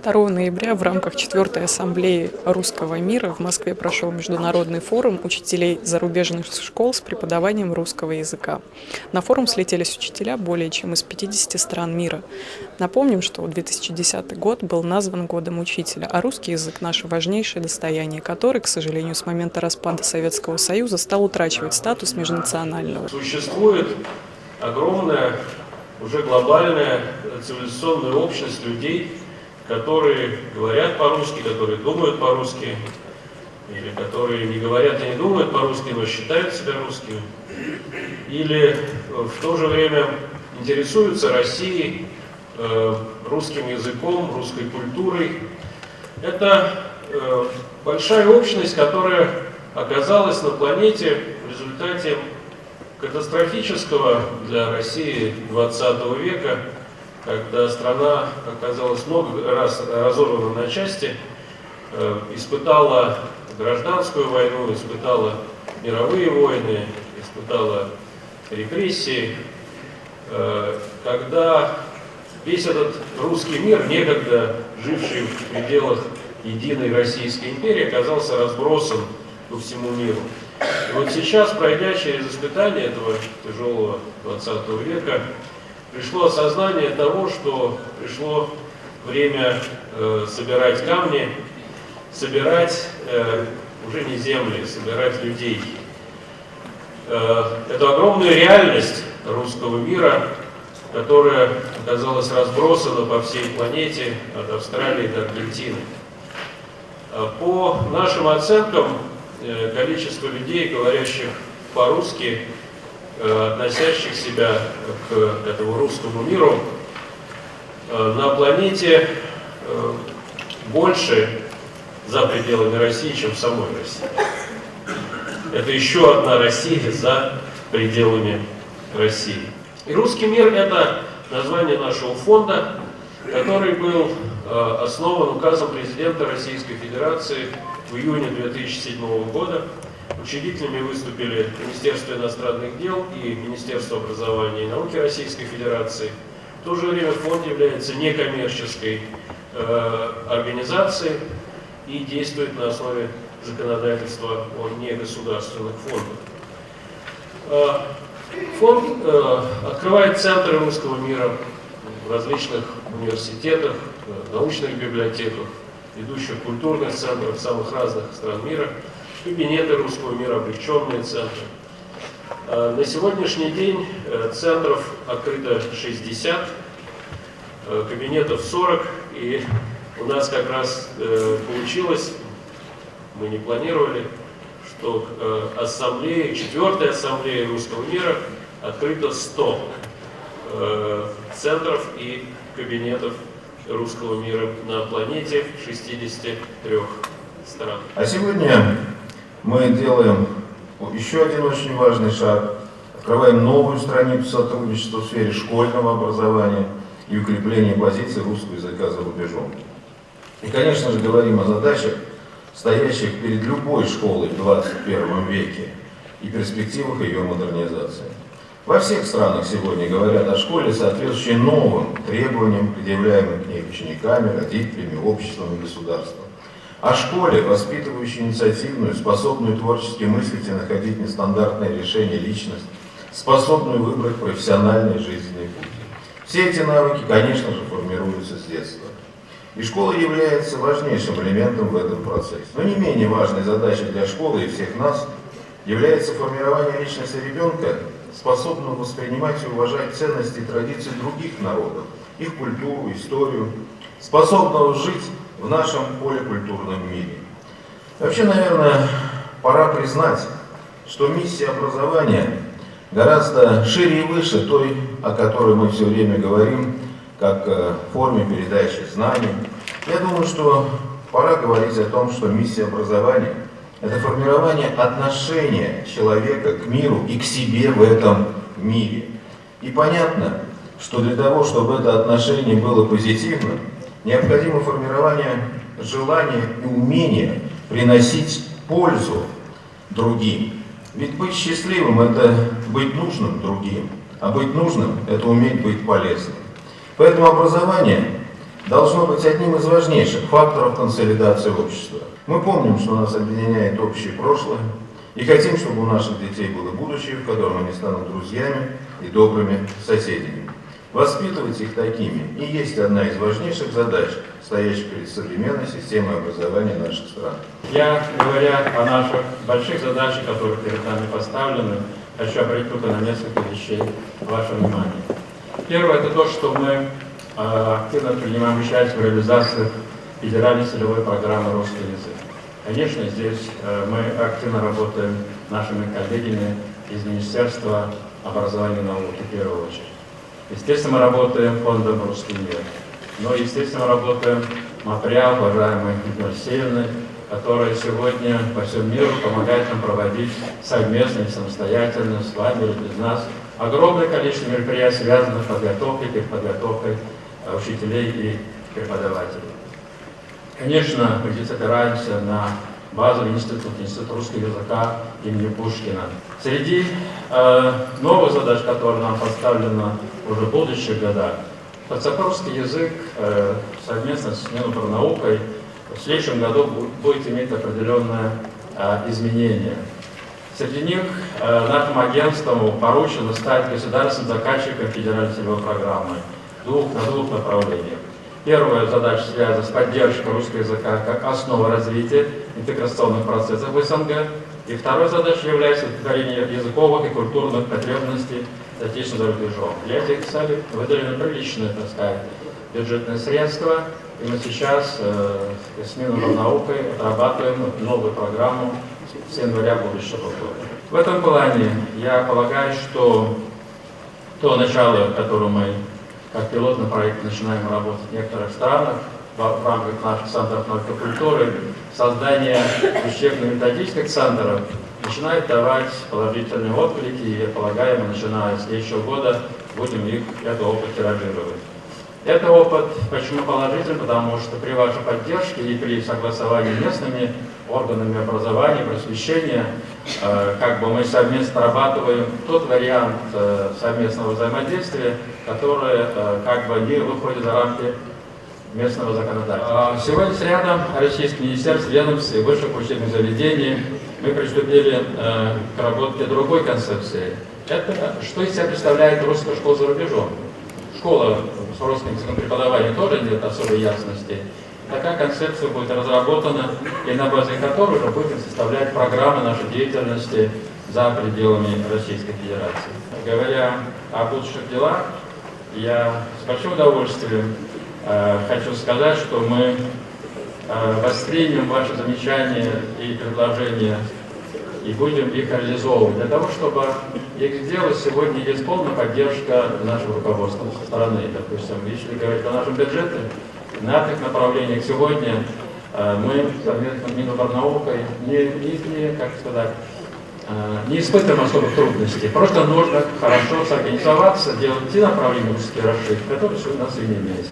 2 ноября в рамках 4-й ассамблеи русского мира в Москве прошел международный форум учителей зарубежных школ с преподаванием русского языка. На форум слетелись учителя более чем из 50 стран мира. Напомним, что 2010 год был назван годом учителя, а русский язык – наше важнейшее достояние, который, к сожалению, с момента распада Советского Союза стал утрачивать статус межнационального. Существует огромная, уже глобальная цивилизационная общность людей, которые говорят по-русски, которые думают по-русски, или которые не говорят и не думают по-русски, но считают себя русскими, или в то же время интересуются Россией, русским языком, русской культурой. Это большая общность, которая оказалась на планете в результате катастрофического для России 20 века, когда страна оказалась много раз разорвана на части, испытала гражданскую войну, испытала мировые войны, испытала репрессии, когда весь этот русский мир, некогда живший в пределах единой Российской империи, оказался разбросан по всему миру. И вот сейчас, пройдя через испытания этого тяжелого 20 века, пришло осознание того, что пришло время собирать камни, собирать уже не земли, собирать людей. Это огромная реальность русского мира, которая оказалась разбросана по всей планете, от Австралии до Аргентины. По нашим оценкам, количество людей, говорящих по-русски, относящих себя к этому русскому миру, на планете больше за пределами России, чем в самой России. Это еще одна Россия за пределами России. И русский мир – это название нашего фонда, который был основан указом президента Российской Федерации в июне 2007 года. Учредителями выступили Министерство иностранных дел и Министерство образования и науки Российской Федерации. В то же время фонд является некоммерческой организацией и действует на основе законодательства о негосударственных фондах. Фонд открывает центры русского мира в различных университетах, научных библиотеках, ведущих культурных центрах самых разных стран мира, кабинеты русского мира, облегченные центры. На сегодняшний день центров открыто 60, кабинетов 40, и у нас как раз получилось, мы не планировали, что к ассамблее, 4-й ассамблее русского мира открыто 100 центров и кабинетов русского мира на планете в 63 странах. А сегодня мы делаем еще один очень важный шаг. Открываем новую страницу сотрудничества в сфере школьного образования и укрепления позиций русского языка за рубежом. И, конечно же, говорим о задачах, стоящих перед любой школой в 21 веке и перспективах ее модернизации. Во всех странах сегодня говорят о школе, соответствующей новым требованиям, предъявляемым к ней учениками, родителями, обществом и государством. О школе, воспитывающей инициативную, способную творчески мыслить и находить нестандартные решения личность, способную выбрать профессиональный жизненный путь. Все эти навыки, конечно же, формируются с детства. И школа является важнейшим элементом в этом процессе. Но не менее важной задачей для школы и всех нас является формирование личности ребенка, способного воспринимать и уважать ценности и традиции других народов, их культуру, историю, способного жить в нашем поликультурном мире. Вообще, наверное, пора признать, что миссия образования гораздо шире и выше той, о которой мы все время говорим, как в форме передачи знаний. Я думаю, что пора говорить о том, что миссия образования – это формирование отношения человека к миру и к себе в этом мире. И понятно, что для того, чтобы это отношение было позитивным, необходимо формирование желания и умения приносить пользу другим. Ведь быть счастливым – это быть нужным другим, а быть нужным – это уметь быть полезным. Поэтому образование должно быть одним из важнейших факторов консолидации общества. Мы помним, что нас объединяет общее прошлое, и хотим, чтобы у наших детей было будущее, в котором они станут друзьями и добрыми соседями. Воспитывать их такими и есть одна из важнейших задач, стоящих перед современной системой образования наших стран. Я, говоря о наших больших задачах, которые перед нами поставлены, хочу обратить только на несколько вещей ваше внимание. Первое – это то, что мы активно принимаем участие в реализации федеральной целевой программы «Русский язык». Конечно, здесь мы активно работаем с нашими коллегами из Министерства образования и науки в первую очередь. Естественно, мы работаем фондом «Русский мир». Но, естественно, мы работаем МАПРЯ, уважаемой Людмилой Алексеевной, которая сегодня по всему миру помогает нам проводить совместно и самостоятельно с вами или без нас огромное количество мероприятий, связанных с подготовкой и переподготовкой учителей и преподавателей. Конечно, мы здесь опираемся на базовый институт русского языка имени Пушкина. Среди новых задач, которые нам поставлены уже в будущих годах, русский язык совместно с Миноборнаукой в следующем году будет иметь определенное изменение. Среди них нашим агентством поручено стать государственным заказчиком федеральной целевой программы на двух направлениях. Первая задача связана с поддержкой русского языка как основа развития интеграционных процессов в СНГ. И второй задачей является удовлетворение языковых и культурных потребностей отечественных за рубежом. Для этих целей выделены приличные, так сказать, бюджетные средства. И мы сейчас с Миноборнаукой отрабатываем новую программу с января будущего года. В этом плане я полагаю, что то начало, которое мы как пилотный проект начинаем работать в некоторых странах в рамках наших центров науки и культуры, создание учебно-методических центров начинает давать положительные отклики, и, я полагаю, мы, начиная с следующего года, будем этот опыт тиражировать. Это опыт почему положительный? Потому что при вашей поддержке и при согласовании с местными органами образования, просвещения, мы совместно нарабатываем тот вариант совместного взаимодействия, который не выходит за рамки местного законодательства. Сегодня с рядом российских министерств, ведомств и высших учебных заведений мы приступили к работе другой концепции. Это что из себя представляет русская школа за рубежом. Школа с русским языком преподавания тоже нет особой ясности. Такая концепция будет разработана, и на базе которой уже будем составлять программы нашей деятельности за пределами Российской Федерации. Говоря о будущих делах, я с большим удовольствием хочу сказать, что мы воспримем ваши замечания и предложения и будем их реализовывать. Для того, чтобы их сделать, сегодня есть полная поддержка нашего руководства со стороны. Допустим, если говорить о нашем бюджете, на этих направлениях сегодня мы совместно с Миноборнаукой не испытываем особых трудностей. Просто нужно хорошо сорганизоваться, делать те направления русские расширить, которые сегодня у нас и не имеется.